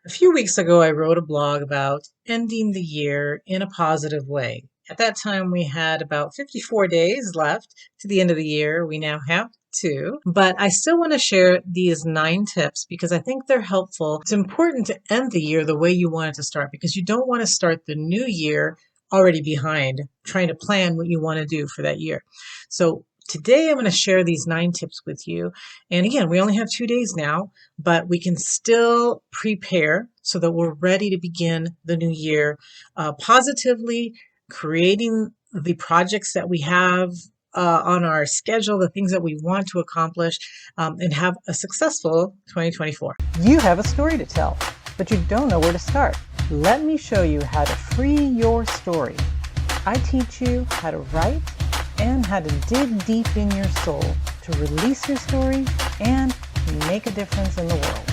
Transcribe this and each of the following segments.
A few weeks ago, I wrote a blog about ending the year in a positive way. At that time, we had about 54 days left to the end of the year. We now have two, but I still want to share these 9 tips because I think they're helpful. It's important to end the year the way you want it to start because you don't want to start the new year already behind, trying to plan what you want to do for that year. So today I'm going to share these 9 tips with you. And again, we only have 2 days now, but we can still prepare so that we're ready to begin the new year positively, creating the projects that we have on our schedule, the things that we want to accomplish, and have a successful 2024. You have a story to tell, but you don't know where to start. Let me show you how to free your story. I teach you how to write and how to dig deep in your soul to release your story and make a difference in the world.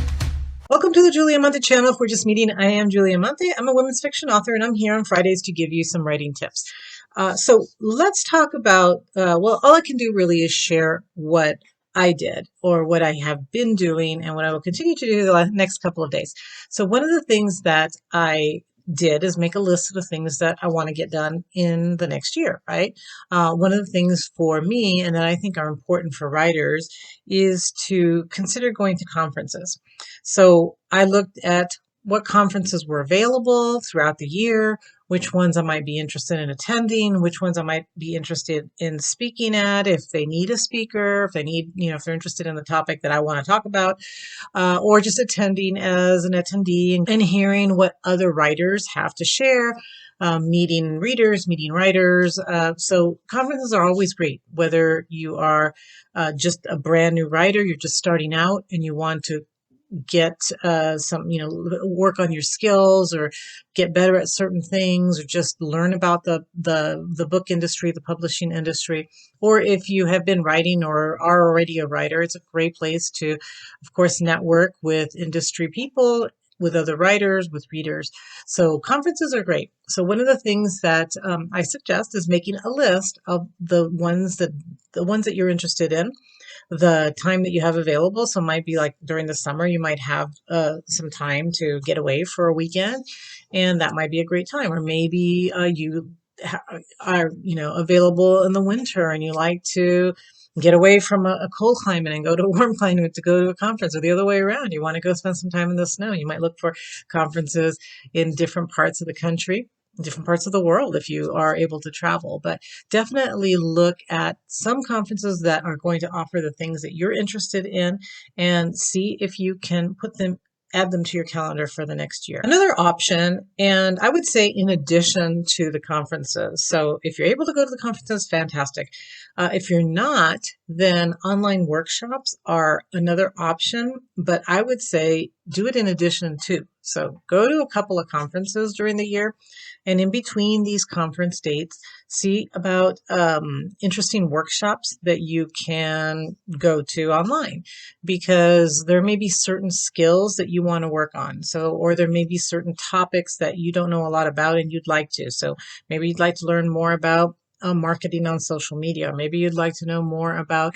Welcome to the Julie Amante channel. If we're just meeting, I am Julie Amante. I'm a women's fiction author, and I'm here on Fridays to give you some writing tips. So let's talk about, well, all I can do really is share what I did or what I have been doing and what I will continue to do the next couple of days. So one of the things that I did is make a list of the things that I want to get done in the next year, right? One of the things for me and that I think are important for writers is to consider going to conferences. So I looked at what conferences were available throughout the year, which ones I might be interested in attending, which ones I might be interested in speaking at, if they need a speaker, if they need, if they're interested in the topic that I want to talk about, or just attending as an attendee and hearing what other writers have to share, meeting readers, meeting writers. So conferences are always great, whether you are just a brand new writer, you're just starting out and you want to get work on your skills or get better at certain things or just learn about the book industry, the publishing industry. Or if you have been writing or are already a writer, it's a great place to, of course, network with industry people, with other writers, with readers. So conferences are great. So one of the things that I suggest is making a list of the ones that you're interested in, the time that you have available. So it might be like during the summer, you might have some time to get away for a weekend, and that might be a great time. Or maybe you are, available in the winter and you like to get away from a cold climate and go to a warm climate to go to a conference, or the other way around. You want to go spend some time in the snow. You might look for conferences in different parts of the country, different parts of the world if you are able to travel. But definitely look at some conferences that are going to offer the things that you're interested in and see if you can add them to your calendar for the next year. Another option, and I would say in addition to the conferences, so if you're able to go to the conferences, fantastic. If you're not, then online workshops are another option, but I would say do it in addition to. So go to a couple of conferences during the year, and in between these conference dates, see about interesting workshops that you can go to online, because there may be certain skills that you want to work on. So, or there may be certain topics that you don't know a lot about and you'd like to. So maybe you'd like to learn more about marketing on social media. Maybe you'd like to know more about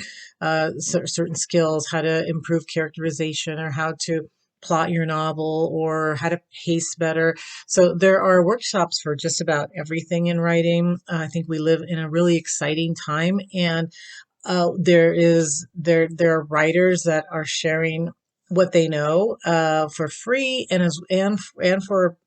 certain skills, how to improve characterization or how to plot your novel or how to pace better. So there are workshops for just about everything in writing. I think we live in a really exciting time, and there are writers that are sharing what they know for free and for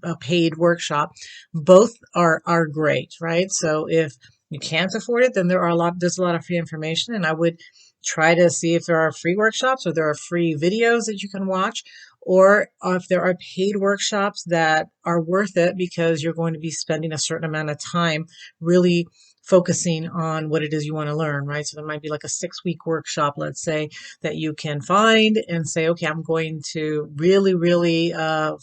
a paid workshop. Both are great, right? So if you can't afford it, then there's a lot of free information, and I would try to see if there are free workshops or there are free videos that you can watch, or if there are paid workshops that are worth it because you're going to be spending a certain amount of time really focusing on what it is you want to learn, right? So there might be like a 6-week workshop, let's say, that you can find and say, okay, I'm going to really, really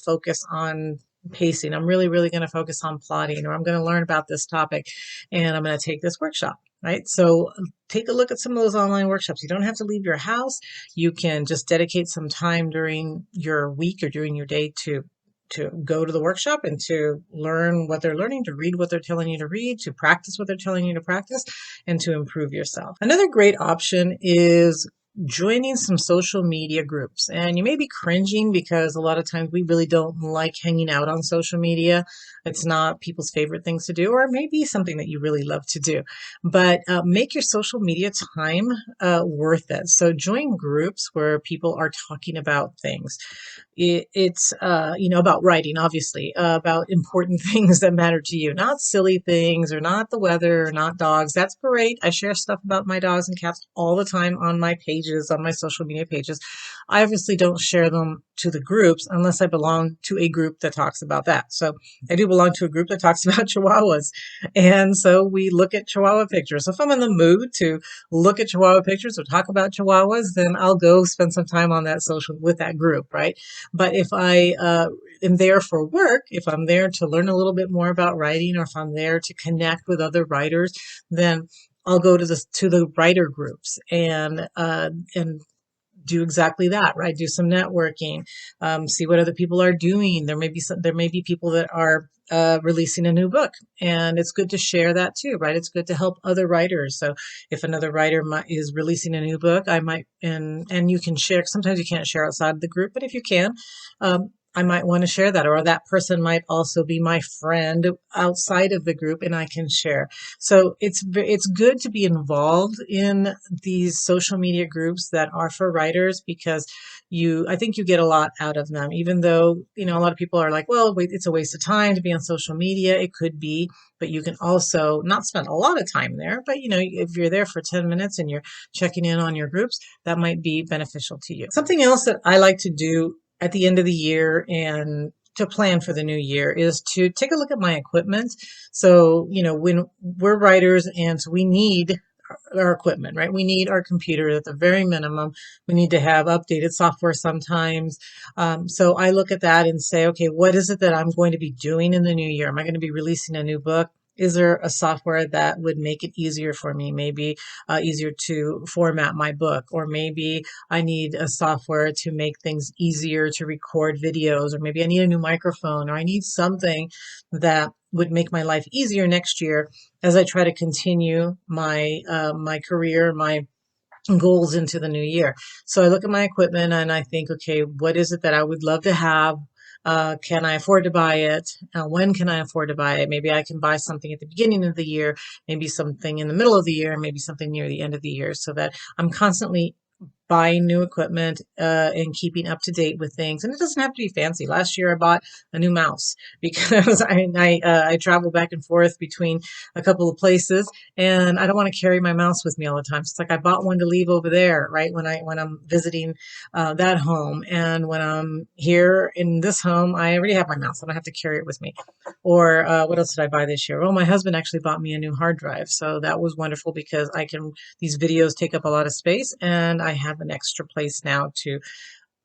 focus on pacing. I'm really, really going to focus on plotting, or I'm going to learn about this topic and I'm going to take this workshop, right? So take a look at some of those online workshops. You don't have to leave your house. You can just dedicate some time during your week or during your day to go to the workshop and to learn what they're learning, to read what they're telling you to read, to practice what they're telling you to practice, and to improve yourself. Another great option is joining some social media groups. And you may be cringing because a lot of times we really don't like hanging out on social media. It's not people's favorite things to do, or maybe something that you really love to do. But make your social media time worth it. So join groups where people are talking about things. It's about writing, obviously, about important things that matter to you, not silly things or not the weather or not dogs. That's great. I share stuff about my dogs and cats all the time on my pages, on my social media pages. I obviously don't share them to the groups unless I belong to a group that talks about that. So I do belong to a group that talks about chihuahuas, and so we look at chihuahua pictures. So if I'm in the mood to look at chihuahua pictures or talk about chihuahuas, then I'll go spend some time on that social with that group, right? But if I am there for work, if I'm there to learn a little bit more about writing, or if I'm there to connect with other writers, then I'll go to the writer groups and do exactly that, right? Do some networking, see what other people are doing. There may be people that are releasing a new book, and it's good to share that too, right? It's good to help other writers. So if another writer is releasing a new book, I might, and you can share. Sometimes you can't share outside the group, but if you can, I might want to share that, or that person might also be my friend outside of the group, and I can share. So it's good to be involved in these social media groups that are for writers, because I think you get a lot out of them. Even though, a lot of people are like, well, wait, it's a waste of time to be on social media. It could be, but you can also not spend a lot of time there. But if you're there for 10 minutes and you're checking in on your groups, that might be beneficial to you. Something else that I like to do at the end of the year and to plan for the new year is to take a look at my equipment. So, when we're writers, and so we need our equipment, right? We need our computer at the very minimum. We need to have updated software sometimes. So I look at that and say, okay, what is it that I'm going to be doing in the new year? Am I going to be releasing a new book? Is there a software that would make it easier for me? Maybe easier to format my book, or maybe I need a software to make things easier to record videos, or maybe I need a new microphone, or I need something that would make my life easier next year as I try to continue my career, my goals into the new year. So I look at my equipment and I think, okay, what is it that I would love to have? Can I afford to buy it? When can I afford to buy it? Maybe I can buy something at the beginning of the year, maybe something in the middle of the year, maybe something near the end of the year, so that I'm constantly buying new equipment and keeping up to date with things. And it doesn't have to be fancy. Last year I bought a new mouse because I travel back and forth between a couple of places, and I don't want to carry my mouse with me all the time. So it's like I bought one to leave over there, right? When I'm visiting that home, and when I'm here in this home, I already have my mouse. I don't have to carry it with me. Or what else did I buy this year? Well, my husband actually bought me a new hard drive, so that was wonderful because these videos take up a lot of space, and I have an extra place now to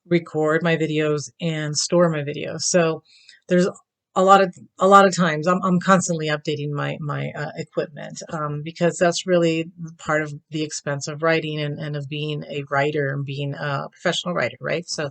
record my videos and store my videos. So there's a lot of times I'm constantly updating my equipment, because that's really part of the expense of writing and of being a writer and being a professional writer, right? So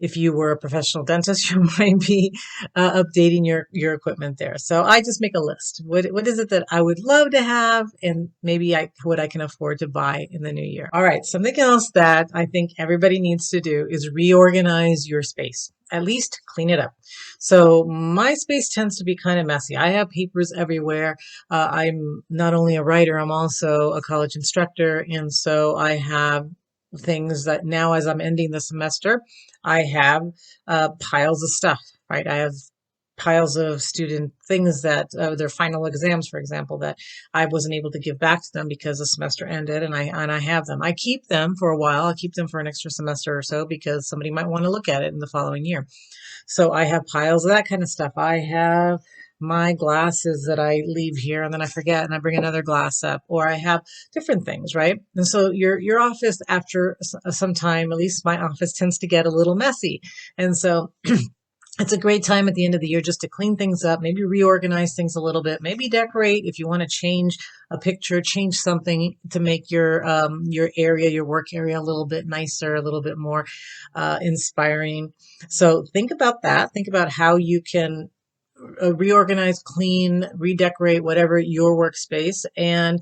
if you were a professional dentist, you might be updating your equipment there. So I just make a list. What is it that I would love to have, and maybe what I can afford to buy in the new year. All right, something else that I think everybody needs to do is reorganize your space. At least clean it up. So my space tends to be kind of messy. I have papers everywhere. I'm not only a writer, I'm also a college instructor, and so I have things that now, as I'm ending the semester, I have piles of stuff, right? I have piles of student things that their final exams, for example, that I wasn't able to give back to them because the semester ended, and I have them. I keep them for a while. I keep them for an extra semester or so because somebody might want to look at it in the following year. So I have piles of that kind of stuff. I have my glasses that I leave here and then I forget and I bring another glass up, or I have different things, right? And so your office, after some time, at least my office, tends to get a little messy. And so it's a great time at the end of the year just to clean things up, maybe reorganize things a little bit, maybe decorate if you want to change a picture, change something to make your area, your work area, a little bit nicer, a little bit more inspiring. So think about that. Think about how you can reorganize, clean, redecorate, whatever your workspace, and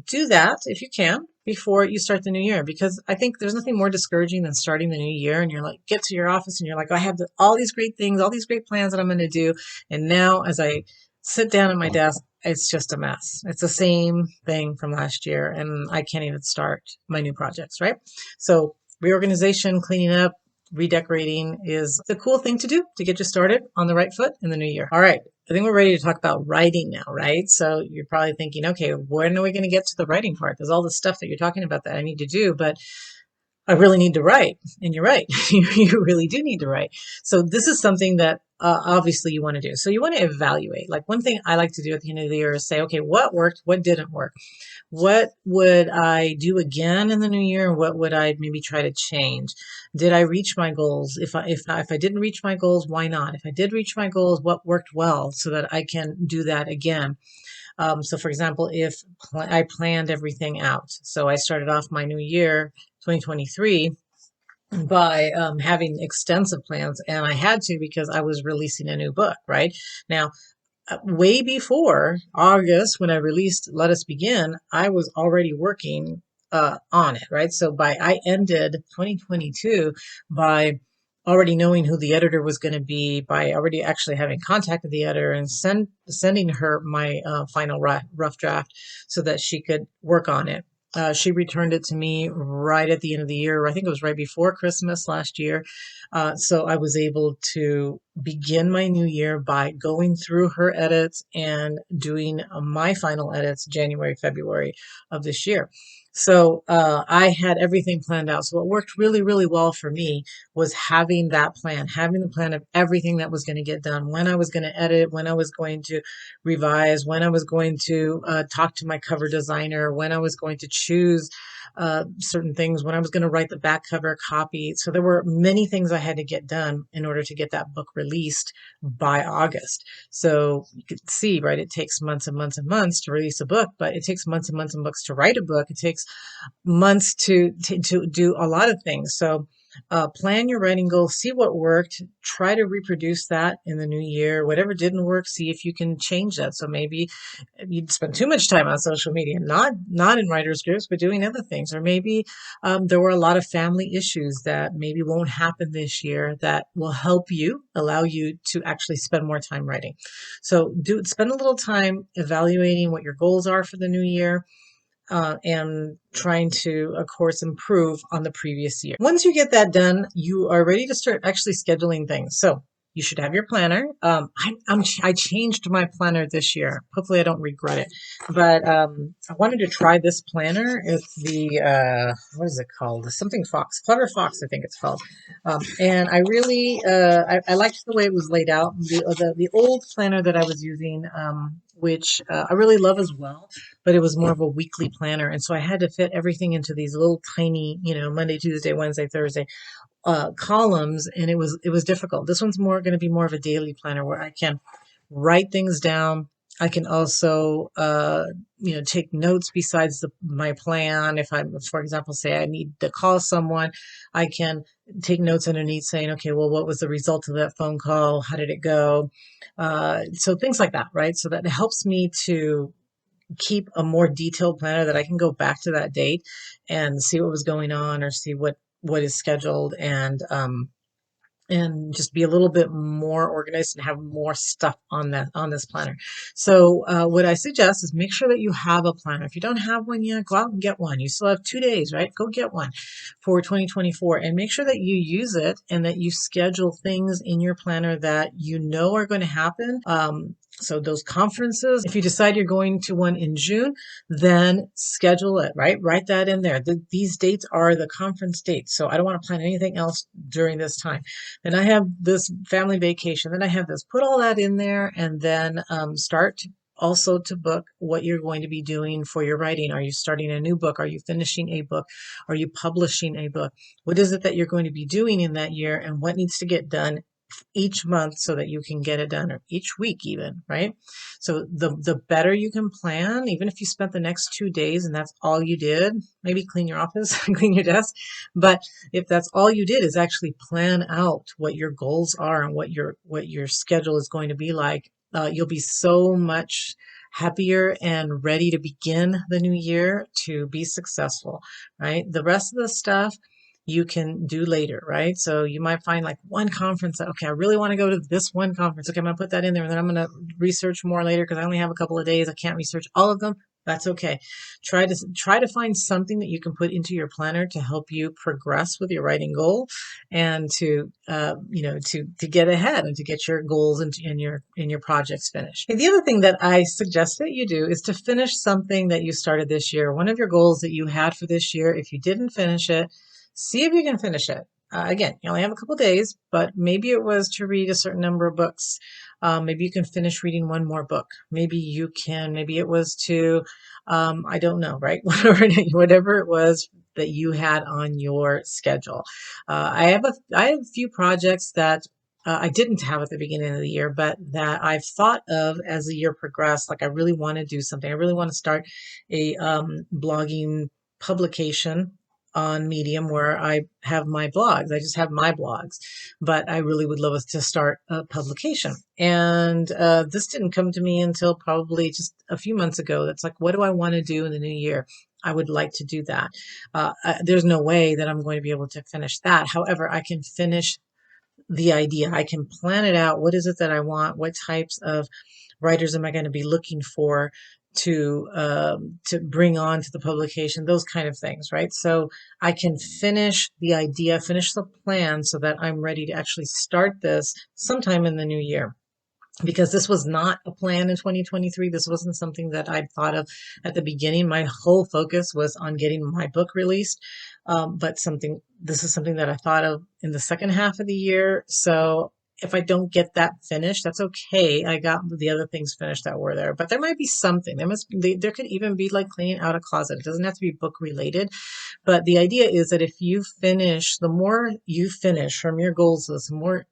do that if you can before you start the new year, because I think there's nothing more discouraging than starting the new year and you're like, get to your office and you're like, I have all these great things, all these great plans that I'm going to do. And now as I sit down at my desk, it's just a mess. It's the same thing from last year and I can't even start my new projects, right? So reorganization, cleaning up, redecorating is the cool thing to do to get you started on the right foot in the new year. All right. I think we're ready to talk about writing now, right? So you're probably thinking, okay, when are we going to get to the writing part? There's all this stuff that you're talking about that I need to do, but I really need to write. And you're right. You really do need to write. So this is something that obviously you want to do. So you want to evaluate. Like one thing I like to do at the end of the year is say, okay, what worked? What didn't work? What would I do again in the new year? And what would I maybe try to change? Did I reach my goals? If I didn't reach my goals, why not? If I did reach my goals, what worked well so that I can do that again? So for example, if I planned everything out, so I started off my new year, 2023, by having extensive plans, and I had to because I was releasing a new book, right? Now, way before August, when I released Let Us Begin, I was already working on it, right? So I ended 2022 by already knowing who the editor was going to be, by already actually having contacted the editor and sending her my final rough draft so that she could work on it. She returned it to me right at the end of the year. I think it was right before Christmas last year. So I was able to begin my new year by going through her edits and doing my final edits January, February of this year. So I had everything planned out. So what worked really, really well for me was having that plan, having the plan of everything that was going to get done, when I was going to edit, when I was going to revise, when I was going to talk to my cover designer, when I was going to choose certain things, when I was going to write the back cover copy. So there were many things I had to get done in order to get that book released by August. So you could see, right, it takes months and months and months to release a book, but it takes months and months and months to write a book. It takes months to do a lot of things. So plan your writing goals, see what worked, try to reproduce that in the new year. Whatever didn't work, see if you can change that. So maybe you'd spend too much time on social media, not in writers groups, but doing other things. Or maybe there were a lot of family issues that maybe won't happen this year that will help you, allow you to actually spend more time writing. So spend a little time evaluating what your goals are for the new year and trying to, of course, improve on the previous year. Once you get that done, you are ready to start actually scheduling things. So you should have your planner. I changed my planner this year. Hopefully I don't regret it. But I wanted to try this planner. It's the, what is it called? Something Fox. Clever Fox, I think it's called. And I really, I liked the way it was laid out. The old planner that I was using, which I really love as well, but it was more of a weekly planner. And so I had to fit everything into these little tiny, Monday, Tuesday, Wednesday, Thursday columns, and it was difficult. This one's going to be more of a daily planner where I can write things down. I can also, take notes besides my plan. If I'm, for example, say I need to call someone, I can take notes underneath saying, okay, well, what was the result of that phone call? How did it go? So things like that, right? So that helps me to keep a more detailed planner that I can go back to that date and see what was going on or see what is scheduled and just be a little bit more organized and have more stuff on this planner. So what I suggest is make sure that you have a planner. If you don't have one yet, go out and get one. You still have 2 days, right? Go get one for 2024 and make sure that you use it and that you schedule things in your planner that you know are going to happen. So those conferences, if you decide you're going to one in June, then schedule it, right? Write that in there. These dates are the conference dates. So I don't want to plan anything else during this time. Then I have this family vacation. Then I have this. Put all that in there and then start also to book what you're going to be doing for your writing. Are you starting a new book? Are you finishing a book? Are you publishing a book? What is it that you're going to be doing in that year and what needs to get done each month so that you can get it done, or each week even, right? So the better you can plan, even if you spent the next 2 days and that's all you did, maybe clean your office, clean your desk. But if that's all you did is actually plan out what your goals are and what your schedule is going to be like, you'll be so much happier and ready to begin the new year to be successful, right? The rest of the stuff you can do later, right? So you might find like one conference that, okay, I really want to go to this one conference. Okay, I'm going to put that in there and then I'm going to research more later because I only have a couple of days. I can't research all of them. That's okay. Try to find something that you can put into your planner to help you progress with your writing goal and to to get ahead and to get your goals and your projects finished. And the other thing that I suggest that you do is to finish something that you started this year. One of your goals that you had for this year, if you didn't finish it, see if you can finish it. Again, you only have a couple days, but maybe it was to read a certain number of books. Maybe you can finish reading one more book. Maybe it was to, I don't know, right? Whatever it was that you had on your schedule. I have a few projects that I didn't have at the beginning of the year, but that I've thought of as the year progressed. Like I really want to do something. I really want to start a blogging publication on Medium where I have my blogs. I just have my blogs, but I really would love us to start a publication. And this didn't come to me until probably just a few months ago. That's like, what do I want to do in the new year? I would like to do that. There's no way that I'm going to be able to finish that. However, I can finish the idea. I can plan it out. What is it that I want? What types of writers am I going to be looking for to bring on to the publication? Those kind of things, right? So I can finish the idea, finish the plan, so that I'm ready to actually start this sometime in the new year. Because this was not a plan in 2023. This wasn't something that I'd thought of at the beginning. My whole focus was on getting my book released. This is something that I thought of in the second half of the year. So if I don't get that finished, that's okay. I got the other things finished that were there, but there might be something. There could even be like cleaning out a closet. It doesn't have to be book related, but the idea is that if you finish, the more you finish from your goals list, the more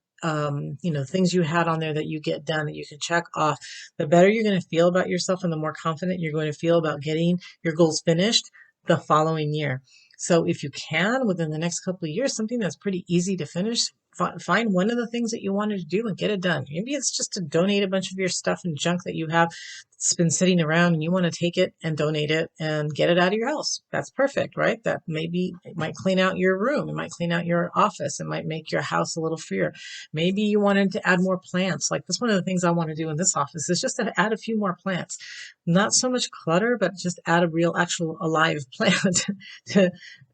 things you had on there that you get done that you can check off, the better you're going to feel about yourself and the more confident you're going to feel about getting your goals finished the following year. So if you can, within the next couple of years, something that's pretty easy to finish, find one of the things that you wanted to do and get it done. Maybe it's just to donate a bunch of your stuff and junk that you have that's been sitting around and you want to take it and donate it and get it out of your house. That's perfect, right? That maybe it might clean out your room. It might clean out your office. It might make your house a little freer. Maybe you wanted to add more plants. Like that's one of the things I want to do in this office is just to add a few more plants. Not so much clutter, but just add a real, actual, alive plant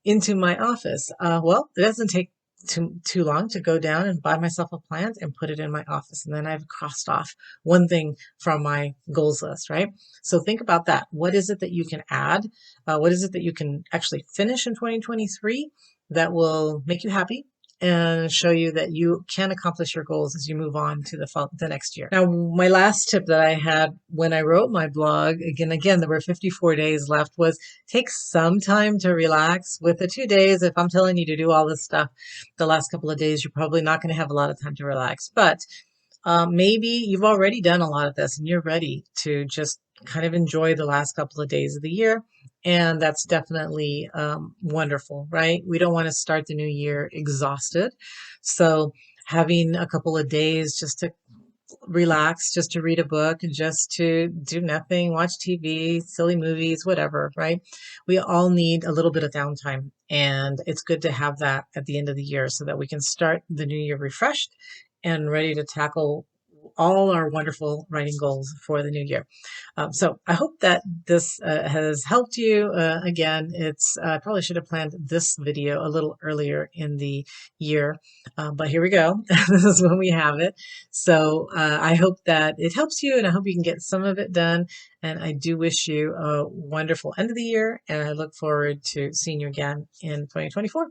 into my office. Well, it doesn't take too long to go down and buy myself a plant and put it in my office. And then I've crossed off one thing from my goals list, right? So think about that. What is it that you can add? What is it that you can actually finish in 2023 that will make you happy and show you that you can accomplish your goals as you move on to the next year. Now, my last tip that I had when I wrote my blog, again, there were 54 days left, was take some time to relax. With the 2 days, if I'm telling you to do all this stuff, the last couple of days, you're probably not going to have a lot of time to relax. But maybe you've already done a lot of this and you're ready to just kind of enjoy the last couple of days of the year. And that's definitely wonderful, right? We don't want to start the new year exhausted. So having a couple of days just to relax, just to read a book, and just to do nothing, watch TV, silly movies, whatever, right? We all need a little bit of downtime. And it's good to have that at the end of the year so that we can start the new year refreshed and ready to tackle all our wonderful writing goals for the new year. So I hope that this has helped you. Again, I probably should have planned this video a little earlier in the year, but here we go. This is when we have it. So I hope that it helps you and I hope you can get some of it done. And I do wish you a wonderful end of the year and I look forward to seeing you again in 2024.